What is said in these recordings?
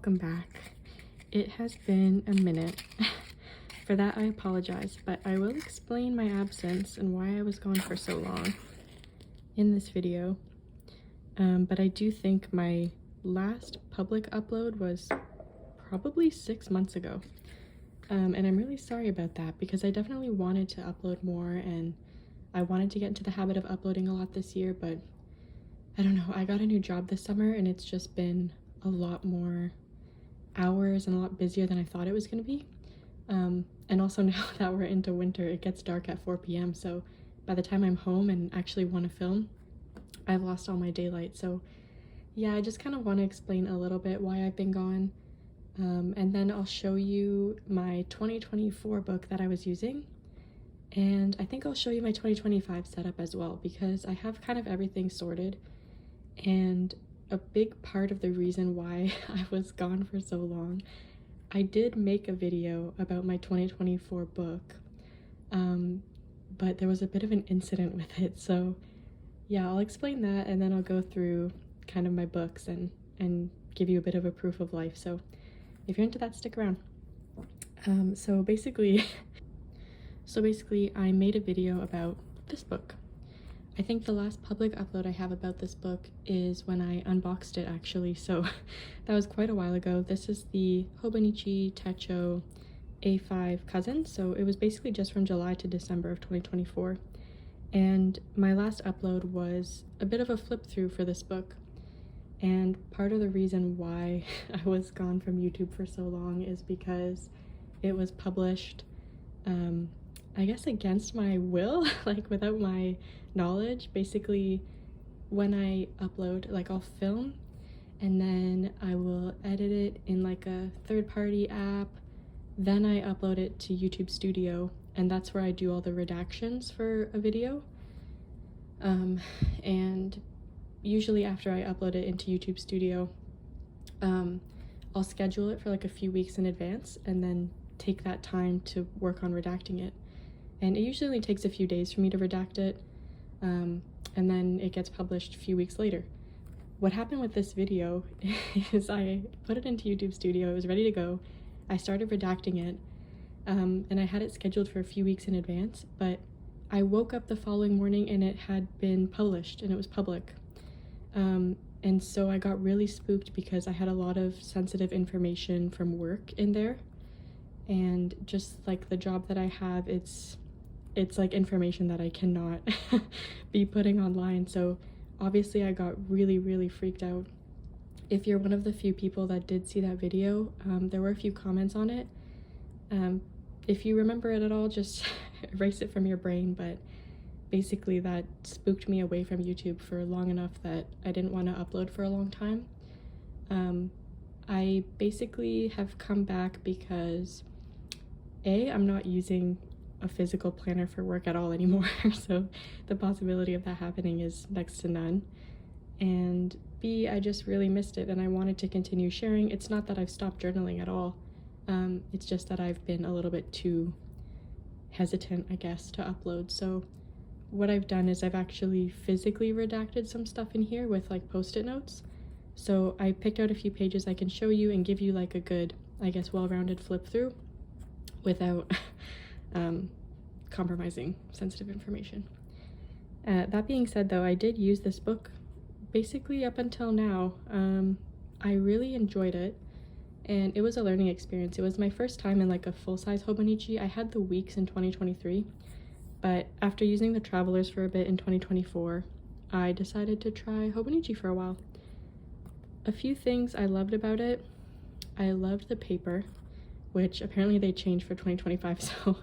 welcome back. It has been a minute. For that I apologize, but I will explain my absence and why I was gone for so long in this video. But I do think my last public upload was probably 6 months ago. And I'm really sorry about that because I definitely wanted to upload more and I wanted to get into the habit of uploading a lot this year, but I don't know, I got a new job this summer and it's just been a lot more hours and a lot busier than I thought it was going to be. And also now that we're into winter, it gets dark at 4 p.m. So by the time I'm home and actually want to film, I've lost all my daylight. So yeah, I just kind of want to explain a little bit why I've been gone. And then I'll show you my 2024 book that I was using. And I think I'll show you my 2025 setup as well, because I have kind of everything sorted. And a big part of the reason why I was gone for so long, I did make a video about my 2024 book, but there was a bit of an incident with it. So yeah, I'll explain that and then I'll go through kind of my books and give you a bit of a proof of life. So if you're into that, stick around. So basically I made a video about this book. I think the last public upload I have about this book is when I unboxed it, actually, so that was quite a while ago. This is the Hobonichi Techo A5 Cousin, so it was basically just from July to December of 2024. And my last upload was a bit of a flip through for this book. And part of the reason why I was gone from YouTube for so long is because it was published, I guess against my will, like without my knowledge. Basically, when I upload, like I'll film and then I will edit it in like a third-party app, then I upload it to YouTube Studio, and that's where I do all the redactions for a video. And usually after I upload it into YouTube Studio, I'll schedule it for like a few weeks in advance and then take that time to work on redacting it. And it usually only takes a few days for me to redact it, and then it gets published a few weeks later. What happened with this video is I put it into YouTube Studio, it was ready to go, I started redacting it, and I had it scheduled for a few weeks in advance, but I woke up the following morning and it had been published and it was public. And so I got really spooked because I had a lot of sensitive information from work in there. And just like the job that I have, it's like information that I cannot be putting online. So obviously I got really freaked out. If you're one of the few people that did see that video, there were a few comments on it. If you remember it at all, just erase it from your brain, but basically that spooked me away from YouTube for long enough that I didn't want to upload for a long time. I basically have come back because I'm not using a physical planner for work at all anymore, so the possibility of that happening is next to none. And B, I just really missed it and I wanted to continue sharing. It's not that I've stopped journaling at all. It's just that I've been a little bit too hesitant, I guess, to upload. So what I've done is I've actually physically redacted some stuff in here with like post-it notes. So I picked out a few pages I can show you and give you like a good, I guess, well-rounded flip through without compromising sensitive information. That being said, though, I did use this book basically up until now. I really enjoyed it and it was a learning experience. It was my first time in like a full-size hobonichi. I had the weeks in 2023, but after using the Travelers for a bit in 2024, I decided to try hobonichi for a while. A few things I loved about it. I loved the paper, which apparently they changed for 2025, so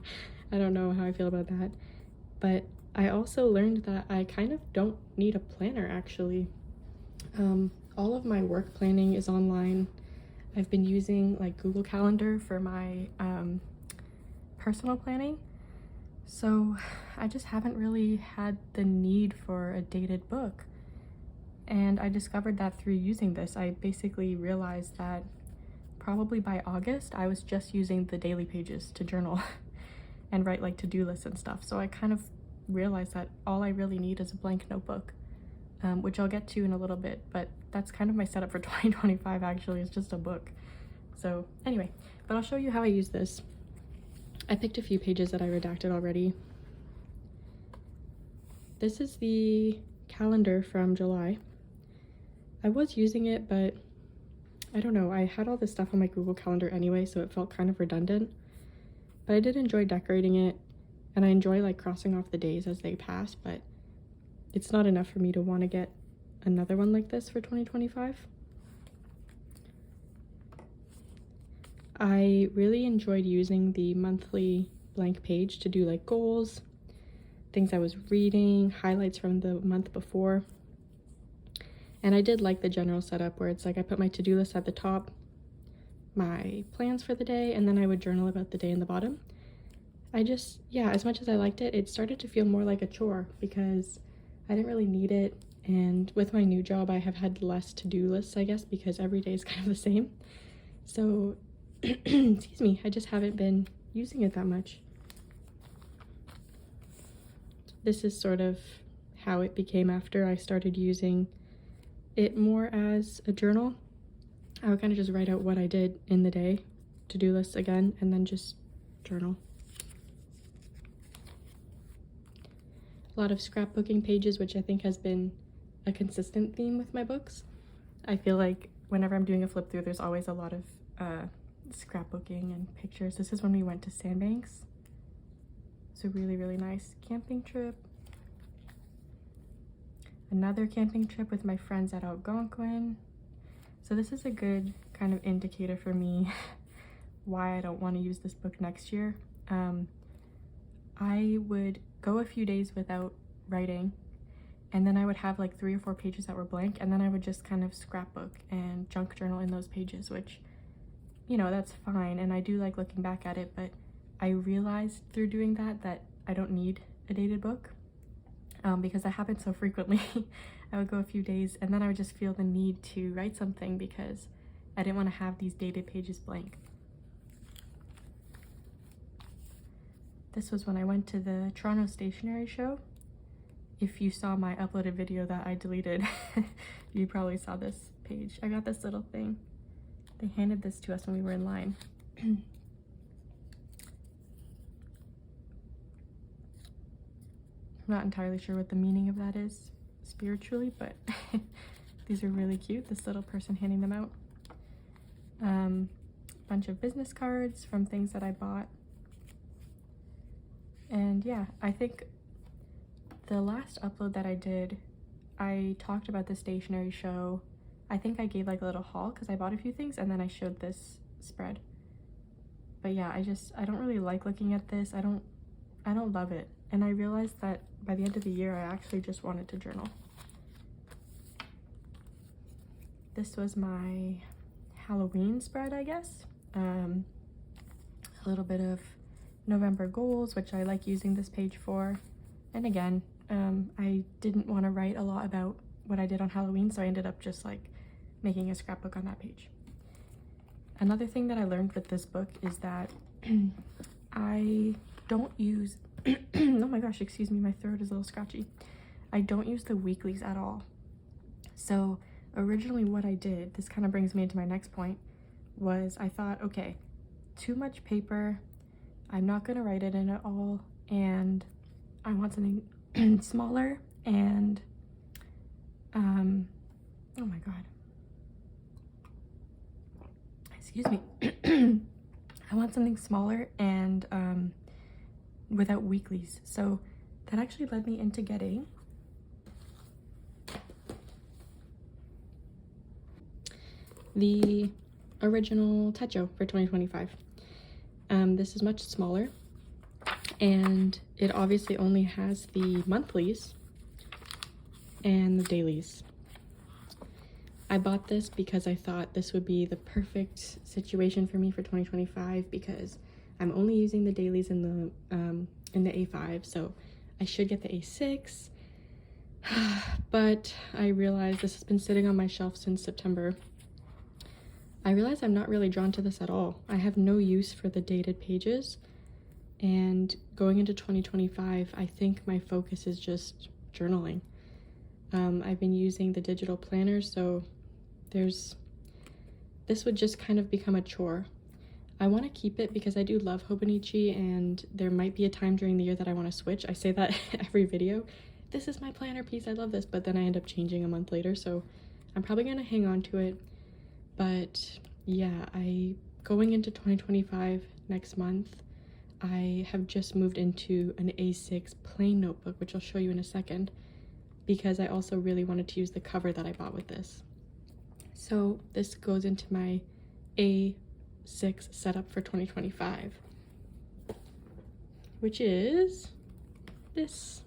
I don't know how I feel about that. But I also learned that I kind of don't need a planner, actually. All of my work planning is online. I've been using like Google Calendar for my personal planning, so I just haven't really had the need for a dated book. And I discovered that through using this. I basically realized that probably by August, I was just using the daily pages to journal and write like to-do lists and stuff. So I kind of realized that all I really need is a blank notebook. which I'll get to in a little bit, but that's kind of my setup for 2025 actually. It's just a book. So anyway, but I'll show you how I use this. I picked a few pages that I redacted already. This is the calendar from July. I was using it, but I don't know, I had all this stuff on my Google Calendar anyway, so it felt kind of redundant. But I did enjoy decorating it, and I enjoy like crossing off the days as they pass, but it's not enough for me to want to get another one like this for 2025. I really enjoyed using the monthly blank page to do like goals, things I was reading, highlights from the month before. And I did like the general setup where it's like I put my to-do list at the top, my plans for the day, and then I would journal about the day in the bottom. Yeah, as much as I liked it, it started to feel more like a chore because I didn't really need it. And with my new job, I have had less to-do lists, I guess, because every day is kind of the same. So, excuse me, I just haven't been using it that much. This is sort of how it became after I started using it more as a journal. I would kind of just write out what I did in the day, to-do lists again, and then just journal. A lot of scrapbooking pages, which I think has been a consistent theme with my books. I feel like whenever I'm doing a flip through, there's always a lot of scrapbooking and pictures. This is when we went to Sandbanks. It's a really, really nice camping trip. Another camping trip with my friends at Algonquin. So this is a good kind of indicator for me why I don't want to use this book next year. I would go a few days without writing, and then I would have like 3 or 4 pages that were blank, and then I would just kind of scrapbook and junk journal in those pages, which, you know, that's fine, and I do like looking back at it, but I realized through doing that I don't need a dated book, because that happened so frequently. I would go a few days and then I would just feel the need to write something because I didn't want to have these dated pages blank. This was when I went to the Toronto Stationery Show. If you saw my uploaded video that I deleted, you probably saw this page. I got this little thing. They handed this to us when we were in line. I'm not entirely sure what the meaning of that is spiritually, but these are really cute. This little person handing them out. Bunch of business cards from things that I bought. And yeah, I think the last upload that I did, I talked about the stationery show. I think I gave like a little haul because I bought a few things, and then I showed this spread. But yeah, I don't really like looking at this. I don't love it. And I realized that by the end of the year, I actually just wanted to journal. This was my Halloween spread, I guess. A little bit of November goals, which I like using this page for. And again, I didn't want to write a lot about what I did on Halloween, so I ended up just like making a scrapbook on that page. Another thing that I learned with this book is that I don't use oh my gosh, excuse me, my throat is a little scratchy. I don't use the weeklies at all. So originally what I did, this kind of brings me into my next point, was I thought, okay, too much paper, I'm not going to write it in at all, and I want something smaller and oh my god, excuse me. I want something smaller and without weeklies. So that actually led me into getting the original Techo for 2025. This is much smaller, and it obviously only has the monthlies and the dailies. I bought this because I thought this would be the perfect situation for me for 2025 because I'm only using the dailies in the A5, so I should get the A6. But I realized this has been sitting on my shelf since September. I realized I'm not really drawn to this at all. I have no use for the dated pages, and going into 2025, I think my focus is just journaling. I've been using the digital planner, so this would just kind of become a chore. I want to keep it because I do love hobonichi, and there might be a time during the year that I want to switch. I say that every video. This is my planner piece, I love this, but then I end up changing a month later, so I'm probably going to hang on to it. But yeah, going into 2025 next month, I have just moved into an A6 plain notebook, which I'll show you in a second, because I also really wanted to use the cover that I bought with this. So this goes into my A6 setup for 2025, which is this.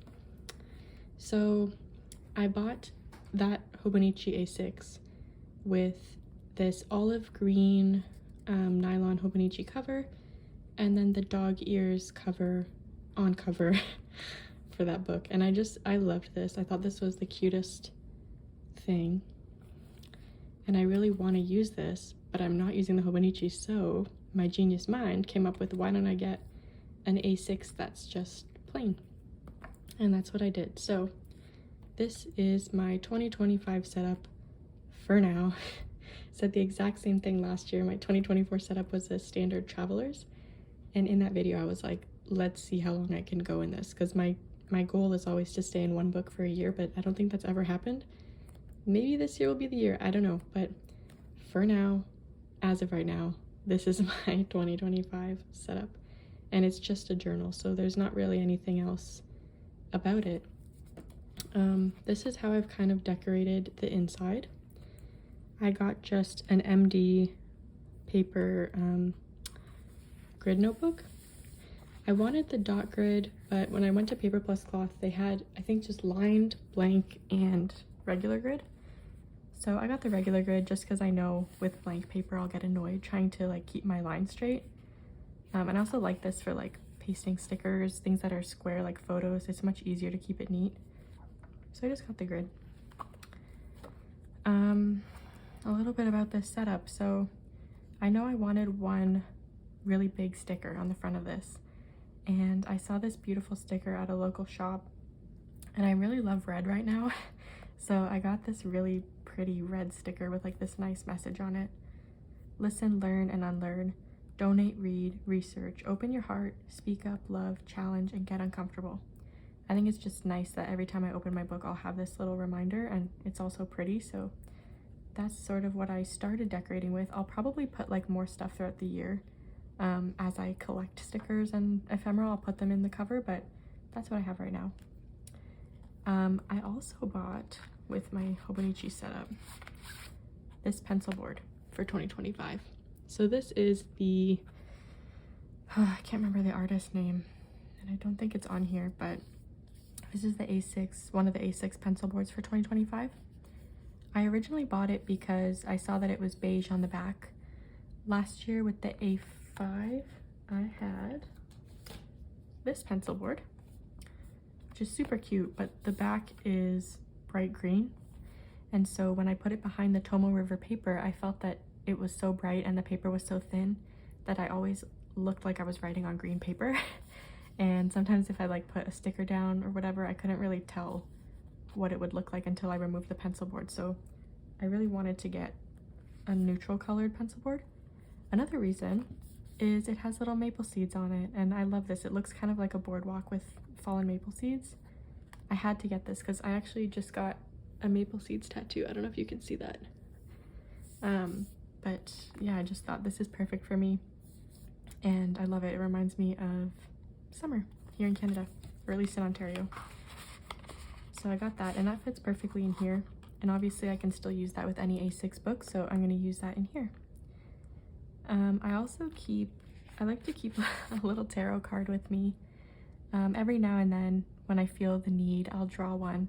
So I bought that hobonichi A6 with this olive green nylon hobonichi cover, and then the dog ears cover for that book. And I loved this. I thought this was the cutest thing, and I really want to use this, but I'm not using the hobonichi, so my genius mind came up with, why don't I get an A6 that's just plain? And that's what I did. So this is my 2025 setup for now. Said the exact same thing last year. My 2024 setup was a standard travelers, and in that video I was like, let's see how long I can go in this, because my goal is always to stay in one book for a year, but I don't think that's ever happened. Maybe this year will be the year, I don't know, but for now, as of right now, this is my 2025 setup, and it's just a journal, so there's not really anything else about it. This is how I've kind of decorated the inside. I got just an MD paper grid notebook. I wanted the dot grid, but when I went to Paper Plus Cloth, they had, I think, just lined, blank, and regular grid. So I got the regular grid just because I know with blank paper I'll get annoyed trying to like keep my lines straight. And I also like this for like pasting stickers, things that are square like photos. It's much easier to keep it neat. So I just got the grid. A little bit about this setup. So I know I wanted one really big sticker on the front of this, and I saw this beautiful sticker at a local shop, and I really love red right now. So I got this really pretty red sticker with like this nice message on it. Listen, learn, and unlearn. Donate, read, research, open your heart, speak up, love, challenge, and get uncomfortable. I think it's just nice that every time I open my book I'll have this little reminder, and it's also pretty, so that's sort of what I started decorating with. I'll probably put like more stuff throughout the year. As I collect stickers and ephemera, I'll put them in the cover, but that's what I have right now. I also bought, with my hobonichi setup, this pencil board for 2025. So this is the, I can't remember the artist name, and I don't think it's on here, but this is the A6, one of the A6 pencil boards for 2025. I originally bought it because I saw that it was beige on the back. Last year with the A5, I had this pencil board, which is super cute, but the back is bright green. And so when I put it behind the Tomo River paper, I felt that it was so bright and the paper was so thin that I always looked like I was writing on green paper. And sometimes if I like put a sticker down or whatever, I couldn't really tell what it would look like until I removed the pencil board. So I really wanted to get a neutral colored pencil board. Another reason is it has little maple seeds on it, and I love this. It looks kind of like a boardwalk with fallen maple seeds. I had to get this because I actually just got a maple seeds tattoo. I don't know if you can see that. But yeah, I just thought this is perfect for me, and I love it. It reminds me of summer here in Canada, or at least in Ontario. So I got that, and that fits perfectly in here. And obviously I can still use that with any A6 book, so I'm going to use that in here. I like to keep a little tarot card with me. Every now and then when I feel the need, I'll draw one.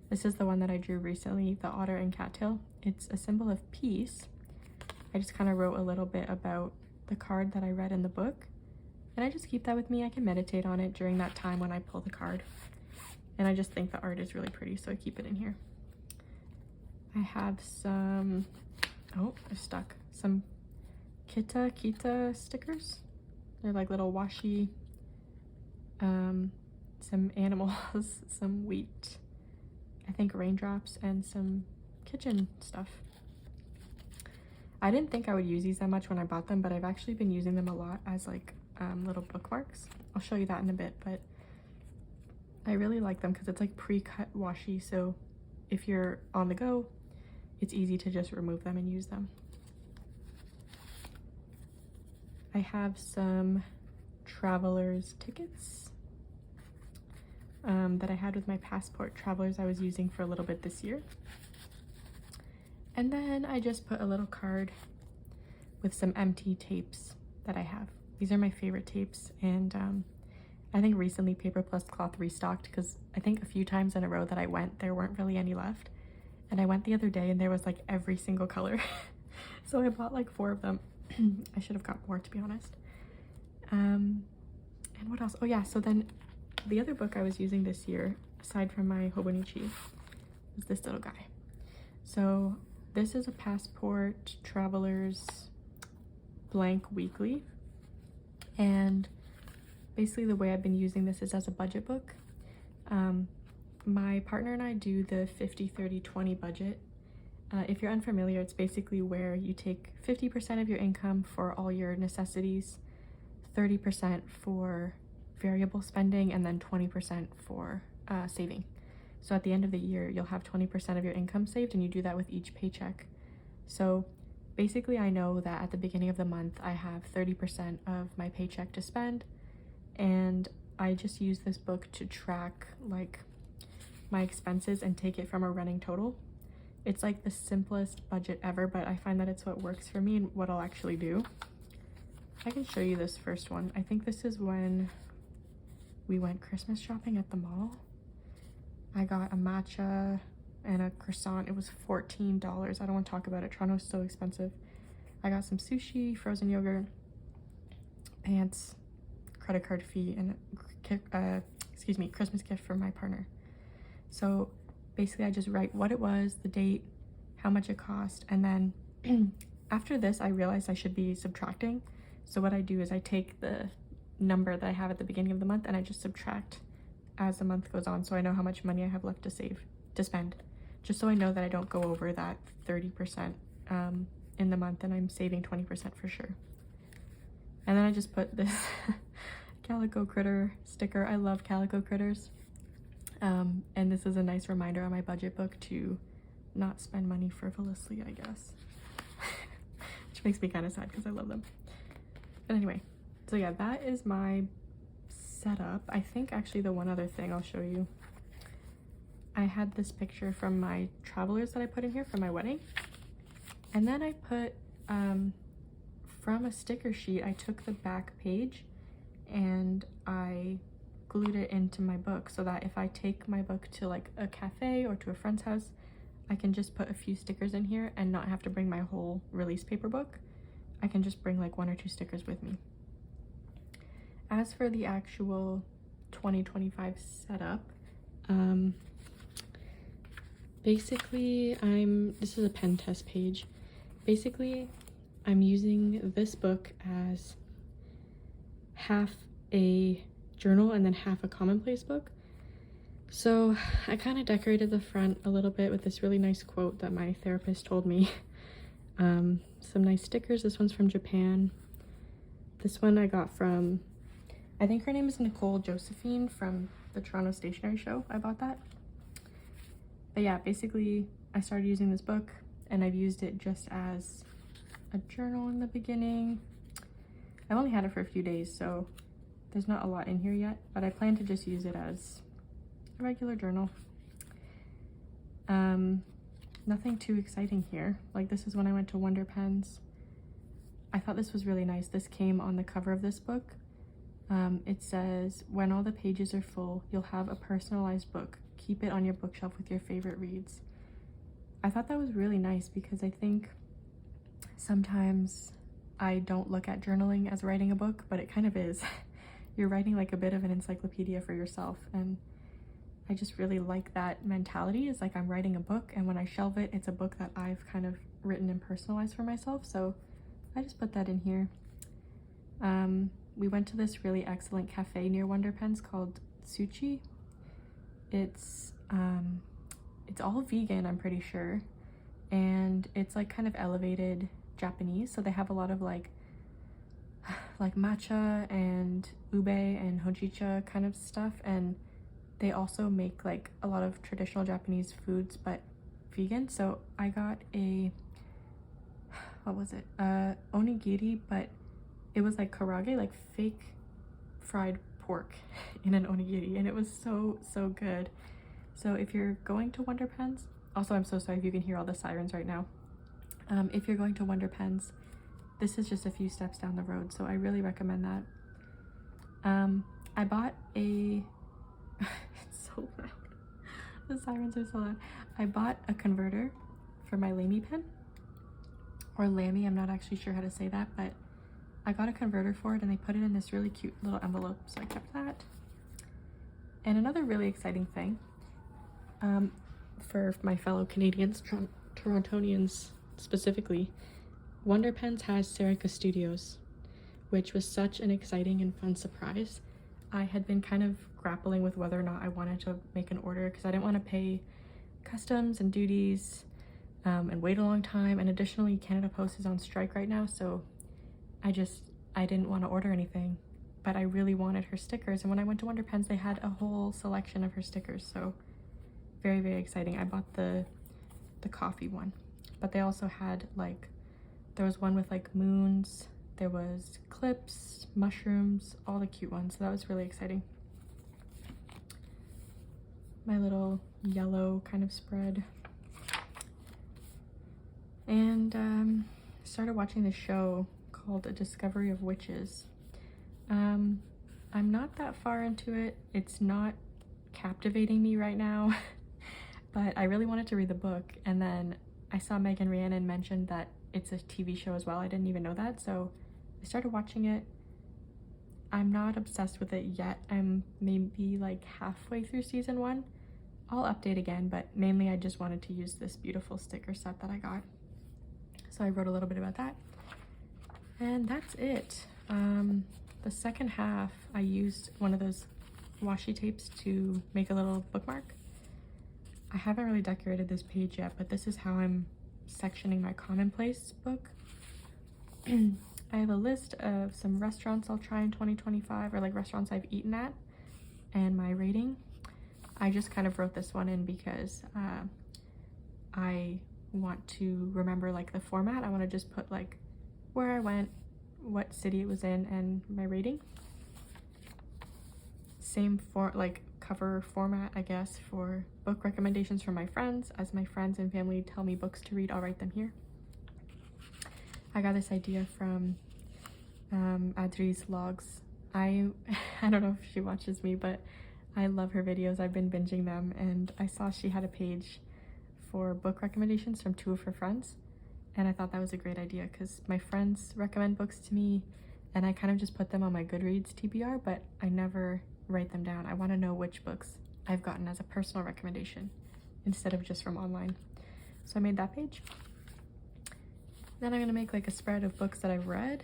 This is the one that I drew recently, the otter and cattail. It's a symbol of peace. I just kind of wrote a little bit about the card that I read in the book, and I just keep that with me. I can meditate on it during that time when I pull the card. And I just think the art is really pretty, so I keep it in here. I have some, oh, they're stuck. Some kita stickers. They're like little washi. Some animals, some wheat. I think raindrops and some kitchen stuff. I didn't think I would use these that much when I bought them, but I've actually been using them a lot as like little bookmarks. I'll show you that in a bit, but I really like them because it's like pre-cut washi, so if you're on the go, it's easy to just remove them and use them. I have some traveler's tickets that I had with my passport travelers I was using for a little bit this year. And then I just put a little card with some empty tapes that I have. These are my favorite tapes, and I think recently Paper Plus Cloth restocked because I think a few times in a row that I went, there weren't really any left. And I went the other day and there was like every single color. So I bought like 4 of them. I should have got more, to be honest. And what else? Oh yeah, so then the other book I was using this year, aside from my hobonichi, was this little guy. So this is a Passport Traveler's blank weekly. And basically the way I've been using this is as a budget book. My partner and I do the 50-30-20 budget. If you're unfamiliar, it's basically where you take 50% of your income for all your necessities, 30% for variable spending, and then 20% for saving. So at the end of the year, you'll have 20% of your income saved, and you do that with each paycheck. So basically, I know that at the beginning of the month, I have 30% of my paycheck to spend, and I just use this book to track like my expenses and take it from a running total. It's like the simplest budget ever, but I find that it's what works for me and what I'll actually do. I can show you this first one. I think this is when we went Christmas shopping at the mall. I got a matcha and a croissant. It was $14. I don't want to talk about it. Toronto's so expensive. I got some sushi, frozen yogurt, pants, credit card fee, and Christmas gift for my partner. So basically I just write what it was, the date, how much it cost, and then after this I realized I should be subtracting. So what I do is I take the number that I have at the beginning of the month and I just subtract as the month goes on, so I know how much money I have left to spend, just so I know that I don't go over that 30% in the month, and I'm saving 20% for sure. And then I just put this Calico Critter sticker. I love Calico Critters. And this is a nice reminder on my budget book to not spend money frivolously, I guess. Which makes me kind of sad because I love them. But anyway, so yeah, that is my setup. I think actually the one other thing I'll show you, I had this picture from my travelers that I put in here for my wedding. And then I put, from a sticker sheet, I took the back page and I glued it into my book so that if I take my book to like a cafe or to a friend's house, I can just put a few stickers in here and not have to bring my whole release paper book. I can just bring like 1 or 2 stickers with me. As for the actual 2025 setup, basically this is a pen test page. Basically, I'm using this book as half a journal and then half a commonplace book. So I kind of decorated the front a little bit with this really nice quote that my therapist told me. Some nice stickers. This one's from Japan. This one I got from, I think her name is Nicole Josephine from the Toronto Stationery Show. I bought that. But yeah, basically I started using this book and I've used it just as a journal in the beginning. I've only had it for a few days, so there's not a lot in here yet, but I plan to just use it as a regular journal. Nothing too exciting here. Like, this is when I went to Wonder Pens. I thought this was really nice. This came on the cover of this book. It says, "When all the pages are full, you'll have a personalized book. Keep it on your bookshelf with your favorite reads." I thought that was really nice because I think sometimes I don't look at journaling as writing a book, but it kind of is. You're writing like a bit of an encyclopedia for yourself, and I just really like that mentality. It's like I'm writing a book, and when I shelve it, it's a book that I've kind of written and personalized for myself, so I just put that in here. We went to this really excellent cafe near Wonder Pens called Sushi. It's it's all vegan, I'm pretty sure, and it's like kind of elevated Japanese, so they have a lot of like matcha and ube and hojicha kind of stuff, and they also make like a lot of traditional Japanese foods but vegan. So I got a, what was it, onigiri, but it was like karage, like fake fried pork in an onigiri, and it was so good. So if you're going to Wonder Pens, also I'm so sorry if you can hear all the sirens right now. If you're going to Wonder Pens, this is just a few steps down the road, so I really recommend that. I bought a it's so loud. The sirens are so loud. I bought a converter for my Lamy pen, or Lamy, I'm not actually sure how to say that, but I got a converter for it, and they put it in this really cute little envelope, so I kept that. And another really exciting thing, for my fellow Canadians, Torontonians specifically, Wonder Pens has Serica Studios, which was such an exciting and fun surprise. I had been kind of grappling with whether or not I wanted to make an order because I didn't want to pay customs and duties and wait a long time, and additionally Canada Post is on strike right now, so I didn't want to order anything, but I really wanted her stickers, and when I went to Wonder Pens they had a whole selection of her stickers, so very exciting. I bought the coffee one, but they also had like, there was one with like moons, there was clips, mushrooms, all the cute ones, so that was really exciting. My little yellow kind of spread. And started watching this show called A Discovery of Witches. I'm not that far into it. It's not captivating me right now, but I really wanted to read the book, and then I saw Megan Rhiannon mention that it's a TV show as well. I didn't even know that, so I started watching it. I'm not obsessed with it yet. I'm maybe like halfway through season 1. I'll update again, but mainly I just wanted to use this beautiful sticker set that I got. So I wrote a little bit about that. And that's it. The second half, I used one of those washi tapes to make a little bookmark. I haven't really decorated this page yet, but this is how I'm sectioning my commonplace book. I have a list of some restaurants I'll try in 2025, or like restaurants I've eaten at, and my rating. I just kind of wrote this one in because I want to remember like the format. I want to just put like where I went, what city it was in, and my rating. Same for like cover format, I guess, for book recommendations from my friends. As my friends and family tell me books to read, I'll write them here. I got this idea from Adri's vlogs. I don't know if she watches me, but I love her videos. I've been binging them, and I saw she had a page for book recommendations from 2 of her friends, and I thought that was a great idea because my friends recommend books to me, and I kind of just put them on my Goodreads TBR, but I never write them down. I want to know which books I've gotten as a personal recommendation instead of just from online. So I made that page. Then I'm gonna make like a spread of books that I've read,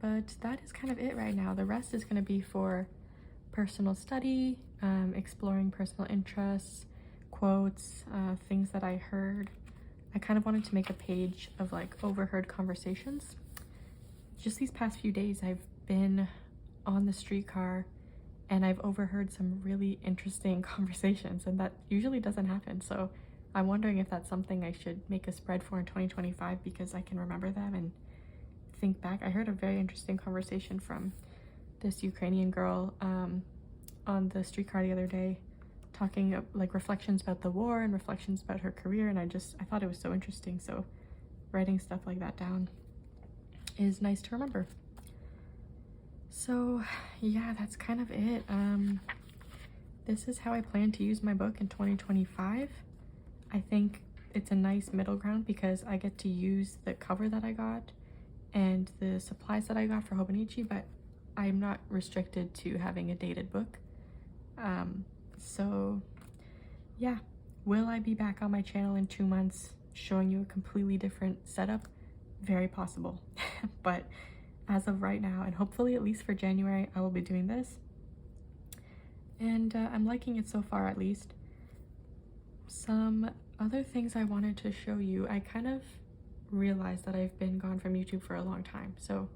but that is kind of it right now. The rest is gonna be for personal study, exploring personal interests, quotes, things that I heard. I kind of wanted to make a page of like overheard conversations. Just these past few days, I've been on the streetcar and I've overheard some really interesting conversations, and that usually doesn't happen. So I'm wondering if that's something I should make a spread for in 2025 because I can remember them and think back. I heard a very interesting conversation from this Ukrainian girl on the streetcar the other day, talking like reflections about the war and reflections about her career, and I thought it was so interesting. So writing stuff like that down is nice to remember. So yeah, that's kind of it. This is how I plan to use my book in 2025. I think it's a nice middle ground because I get to use the cover that I got and the supplies that I got for Hobonichi, but I'm not restricted to having a dated book. So yeah, will I be back on my channel in 2 months showing you a completely different setup? Very possible. But as of right now, and hopefully at least for January, I will be doing this. And I'm liking it so far, at least. Some other things I wanted to show you. I kind of realized that I've been gone from YouTube for a long time, so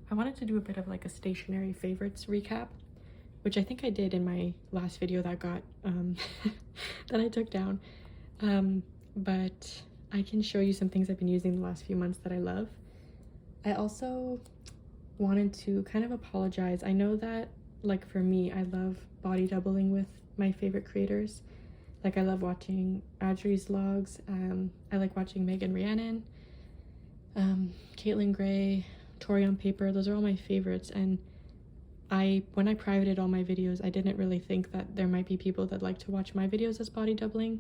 I wanted to do a bit of like a stationery favorites recap, which I think I did in my last video that got that I took down, but I can show you some things I've been using the last few months that I love. I also wanted to kind of apologize. I know that, like, for me, I love body doubling with my favorite creators. Like, I love watching Adri's vlogs. I like watching Megan Rhiannon, Caitlin Gray, Tori on Paper. Those are all my favorites. And when I privated all my videos, I didn't really think that there might be people that like to watch my videos as body doubling.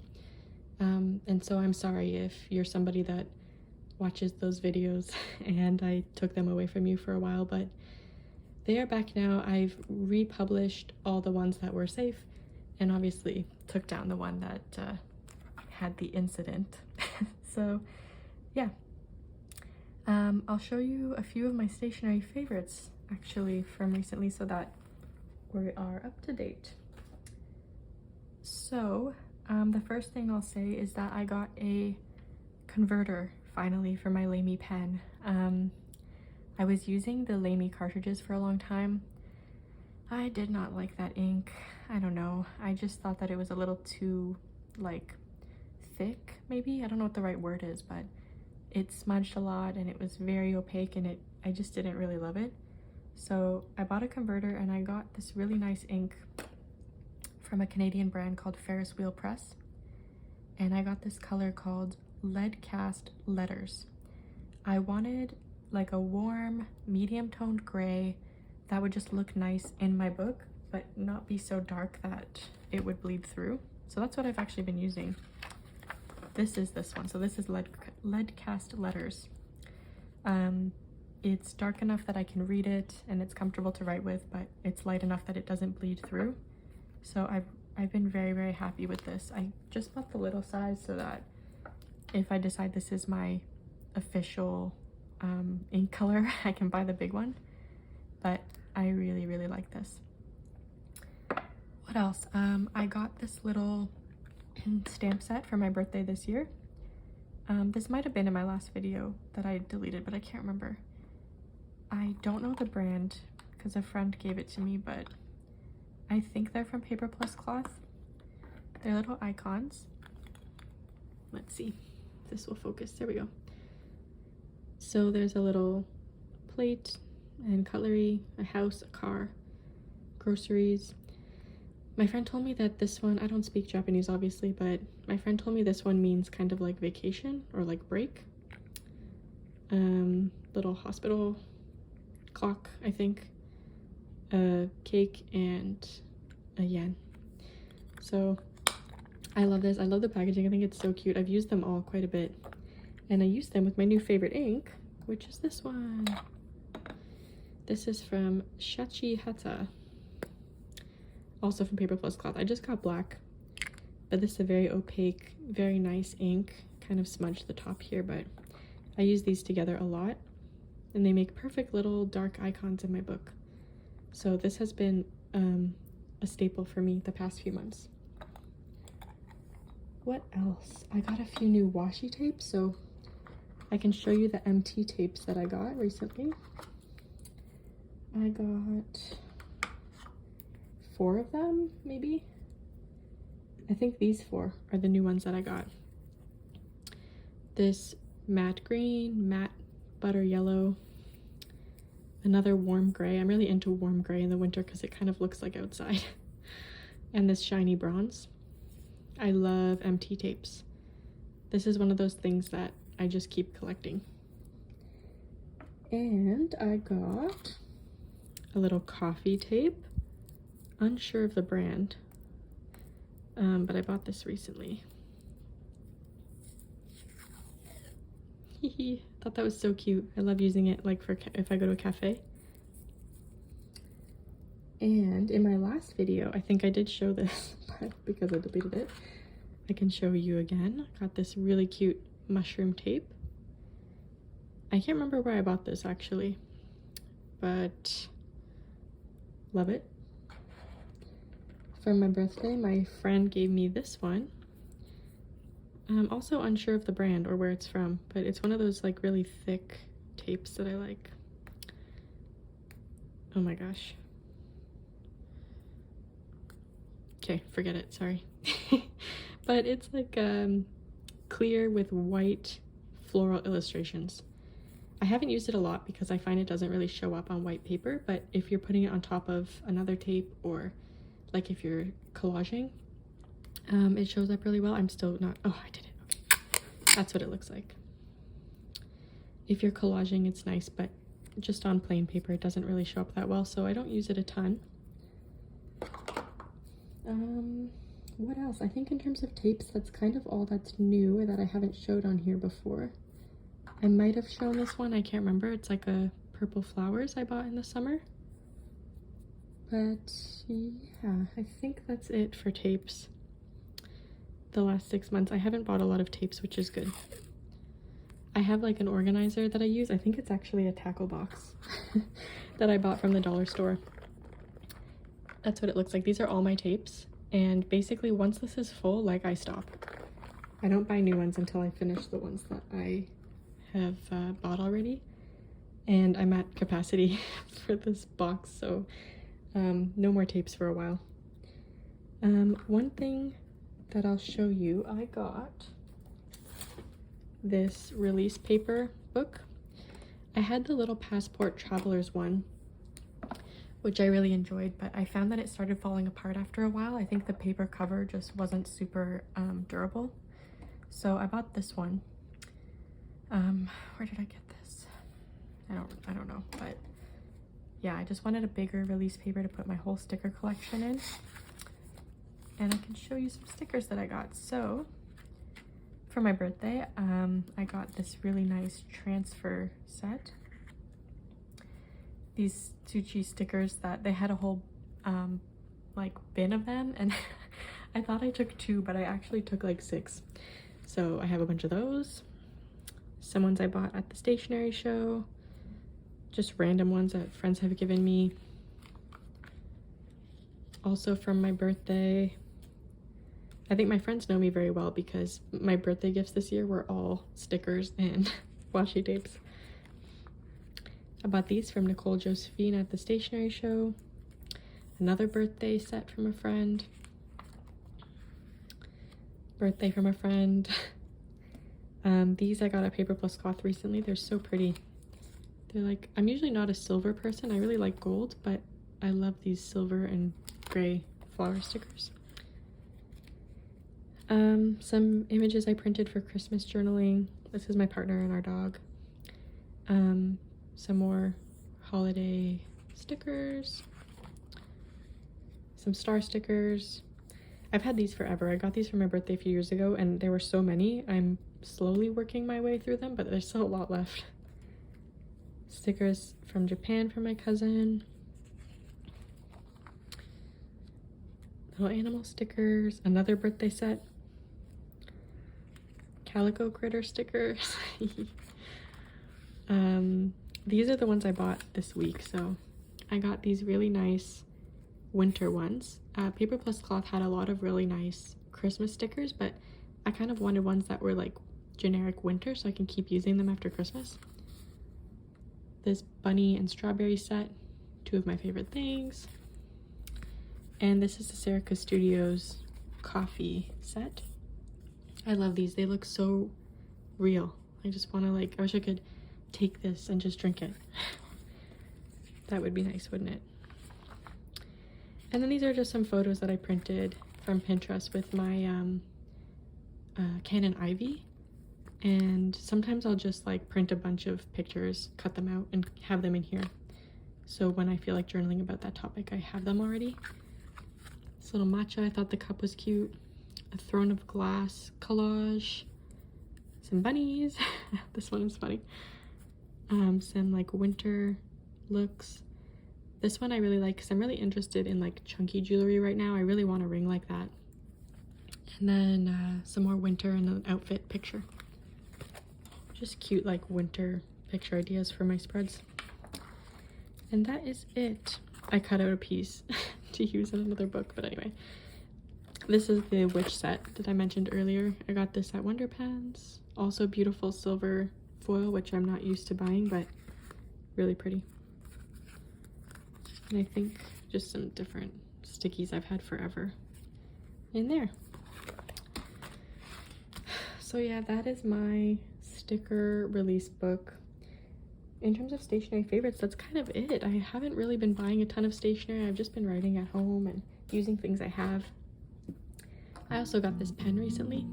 And so I'm sorry if you're somebody that watches those videos and I took them away from you for a while, but they are back now. I've republished all the ones that were safe and obviously took down the one that had the incident. So yeah, I'll show you a few of my stationery favorites actually from recently so that we are up to date. So the first thing I'll say is that I got a converter finally for my Lamy pen. I was using the Lamy cartridges for a long time. I did not like that ink. I don't know. I just thought that it was a little too, like, thick, maybe? I don't know what the right word is, but it smudged a lot and it was very opaque and I just didn't really love it. So I bought a converter and I got this really nice ink from a Canadian brand called Ferris Wheel Press. And I got this color called Lead Cast Letters. I wanted like a warm, medium toned gray that would just look nice in my book, but not be so dark that it would bleed through. So that's what I've actually been using. This is this one. So this is Lead Cast Letters. It's dark enough that I can read it and it's comfortable to write with, but it's light enough that it doesn't bleed through. So I've been very, very happy with this. I just bought the little size so that if I decide this is my official ink color, I can buy the big one. But I really, really like this. What else? I got this little stamp set for my birthday this year. This might have been in my last video that I deleted, but I can't remember. I don't know the brand because a friend gave it to me, but I think they're from Paper Plus Cloth. They're little icons. Let's see. This will focus. There we go. So there's a little plate and cutlery, a house, a car, groceries. My friend told me that this one, I don't speak Japanese obviously, but my friend told me this one means kind of like vacation or like break. Little hospital clock, I think, a cake, and a yen. So I love this. I love the packaging. I think it's so cute. I've used them all quite a bit, and I used them with my new favorite ink, which is this one. This is from Shachi Hata, also from Paper Plus Cloth. I just got black, but this is a very opaque, very nice ink. Kind of smudged the top here, but I use these together a lot, and they make perfect little dark icons in my book. So this has been a staple for me the past few months. What else? I got a few new washi tapes, so I can show you the MT tapes that I got recently. I got 4 of them, maybe. I think these 4 are the new ones that I got. This matte green, matte butter yellow, another warm gray. I'm really into warm gray in the winter because it kind of looks like outside. And this shiny bronze. I love MT tapes. This is one of those things that I just keep collecting. And I got a little coffee tape. Unsure of the brand, but I bought this recently. Thought that was so cute. I love using it like for if I go to a cafe. And in my last video, I think I did show this, but because I deleted it, I can show you again. I got this really cute mushroom tape. I can't remember where I bought this actually, but love it. For my birthday, my friend gave me this one. I'm also unsure of the brand or where it's from, but it's one of those like really thick tapes that I like. Oh my gosh. Okay, forget it, sorry. But it's like clear with white floral illustrations. I haven't used it a lot because I find it doesn't really show up on white paper, but if you're putting it on top of another tape, or like if you're collaging, it shows up really well. I'm still not, oh, I did it, okay. That's what it looks like. If you're collaging, it's nice, but just on plain paper, it doesn't really show up that well, so I don't use it a ton. What else? I think in terms of tapes, that's kind of all that's new that I haven't showed on here before. I might have shown this one, I can't remember. It's like a purple flowers I bought in the summer. But yeah, I think that's it for tapes. The last 6 months, I haven't bought a lot of tapes, which is good. I have like an organizer that I use. I think it's actually a tackle box that I bought from the dollar store. That's what it looks like. These are all my tapes. And basically once this is full, like, I stop. I don't buy new ones until I finish the ones that I have bought already. And I'm at capacity for this box, so no more tapes for a while. One thing that I'll show you, I got this release paper book. I had the little Passport Travelers one, which I really enjoyed, but I found that it started falling apart after a while. I think the paper cover just wasn't super durable. So I bought this one. Where did I get this? I don't know, but yeah, I just wanted a bigger release paper to put my whole sticker collection in. And I can show you some stickers that I got. So for my birthday, I got this really nice transfer set. These Suchi stickers that they had a whole like bin of them, and I thought I took 2, but I actually took like 6. So I have a bunch of those. Some ones I bought at the stationery show, just random ones that friends have given me. Also from my birthday, I think my friends know me very well because my birthday gifts this year were all stickers and washi tapes. I bought these from Nicole Josephine at the stationery show. Another birthday set from a friend. Birthday from a friend. These I got at Paper Plus Cloth recently. They're so pretty. They're like, I'm usually not a silver person. I really like gold, but I love these silver and gray flower stickers. Some images I printed for Christmas journaling. This is my partner and our dog. Some more holiday stickers, some star stickers. I've had these forever. I got these for my birthday a few years ago, and there were so many. I'm slowly working my way through them, but there's still a lot left. Stickers from Japan for my cousin. Little animal stickers. Another birthday set. Calico critter stickers. These are the ones I bought this week. So I got these really nice winter ones. Paper Plus Cloth had a lot of really nice Christmas stickers, but I kind of wanted ones that were like generic winter so I can keep using them after Christmas. This bunny and strawberry set, 2 of my favorite things. And this is the Serica Studios coffee set. I love these. They look so real. I just want to like, I wish I could take this and just drink it. That would be nice, wouldn't it? And then these are just some photos that I printed from Pinterest with my Canon Ivy. And sometimes I'll just like print a bunch of pictures, cut them out, and have them in here. So when I feel like journaling about that topic, I have them already. This little matcha, I thought the cup was cute. A throne of glass collage. Some bunnies. This one is funny. Some like winter looks. This one I really like because I'm really interested in like chunky jewelry right now. I really want a ring like that. And then some more winter and an outfit picture. Just cute like winter picture ideas for my spreads. And that is it. I cut out a piece to use in another book, but anyway. This is the witch set that I mentioned earlier. I got this at Wonder Pens. Also beautiful silver foil, which I'm not used to buying, but really pretty. And I think just some different stickies I've had forever in there. So yeah, that is my sticker release book. In terms of stationery favorites, that's kind of it. I haven't really been buying a ton of stationery. I've just been writing at home and using things I have. I also got this pen recently.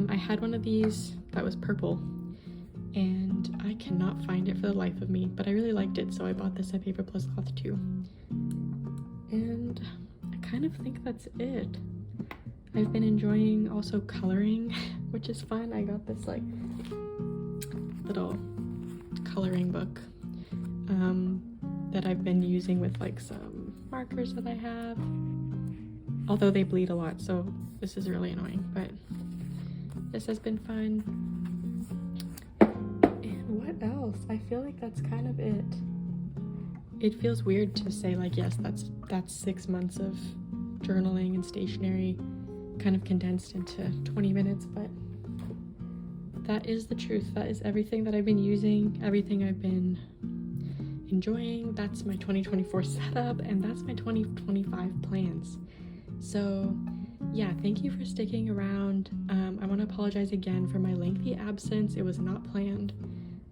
I had one of these that was purple, and I cannot find it for the life of me, but I really liked it, so I bought this at Paper Plus Cloth too. And I kind of think that's it. I've been enjoying also coloring, which is fun. I got this like little coloring book that I've been using with like some markers that I have, although they bleed a lot, so this is really annoying, but this has been fun. And what else? I feel like that's kind of it. It feels weird to say like, yes, that's 6 months of journaling and stationery kind of condensed into 20 minutes, but that is the truth. That is everything that I've been using, everything I've been enjoying. That's my 2024 setup, and that's my 2025 plans. So yeah, thank you for sticking around. I want to apologize again for my lengthy absence. It was not planned,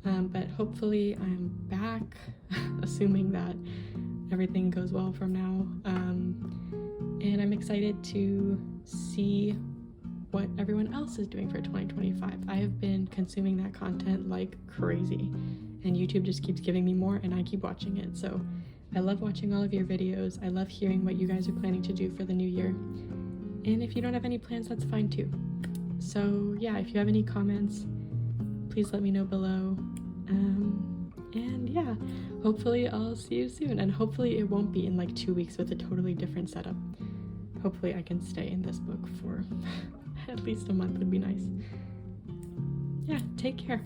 but hopefully I'm back, assuming that everything goes well from now. And I'm excited to see what everyone else is doing for 2025. I have been consuming that content like crazy, and YouTube just keeps giving me more, and I keep watching it. So I love watching all of your videos. I love hearing what you guys are planning to do for the new year. And if you don't have any plans, that's fine too. So yeah, if you have any comments, please let me know below. And yeah, hopefully I'll see you soon, and hopefully it won't be in like 2 weeks with a totally different setup. Hopefully I can stay in this book for at least a month would be nice. Yeah, take care.